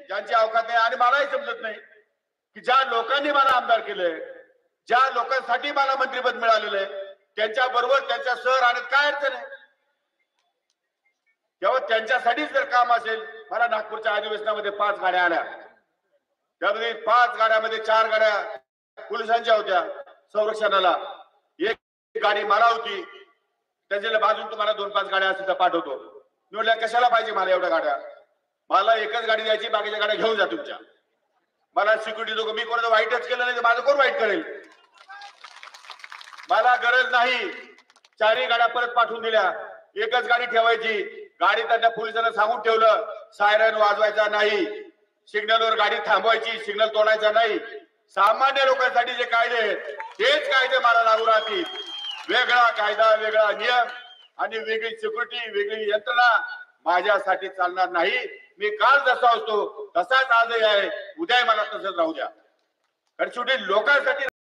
ज्यांची अवकात नाही आणि मलाही समजत नाही की ज्या लोकांनी मला आमदार केलंय, ज्या लोकांसाठी मला मंत्रिपद मिळालेलं आहे, त्यांच्या बरोबर त्यांच्या सर आणि काय अडचण आहे? तेव्हा त्यांच्यासाठीच जर काम असेल, मला नागपूरच्या अधिवेशनामध्ये 5 गाड्या आल्या, त्यामध्ये 5 गाड्यामध्ये 4 गाड्या पोलिसांच्या होत्या संरक्षणाला, एक गाडी मला होती, त्याच्या बाजून तुम्हाला 2-5 गाड्या असतील तर पाठवतो. मी म्हटलं कशाला पाहिजे मला एवढ्या गाड्या, मला एकच गाडी द्यायची, बाकीच्या गाड्या घेऊन जा तुमच्या. मला सिक्युरिटी दोघं, मी कोणाचं वाईटच केलं नाही तर माझं कोण वाईट करेल? मला गरज नाही. 4ही गाड्या परत पाठवून दिल्या, एकच गाडी ठेवायची. गाडी त्यांना पोलिसांना सांगून ठेवलं, सायरन वाजवायचा नाही, सिग्नलवर गाडी थांबवायची, सिग्नल तोडायचा नाही. सामान्य लोकांसाठी जे कायदे आहेत तेच कायदे मला लागू राहतील. वेगळा कायदा, वेगळा नियम आणि वेगळी सिक्युरिटी, वेगळी यंत्रणा माझ्यासाठी चालणार नाही. मी काल जसा असतो तसाच आजही आहे, उद्याही मला तसंच राहू द्या. कारण शेवटी लोकांसाठी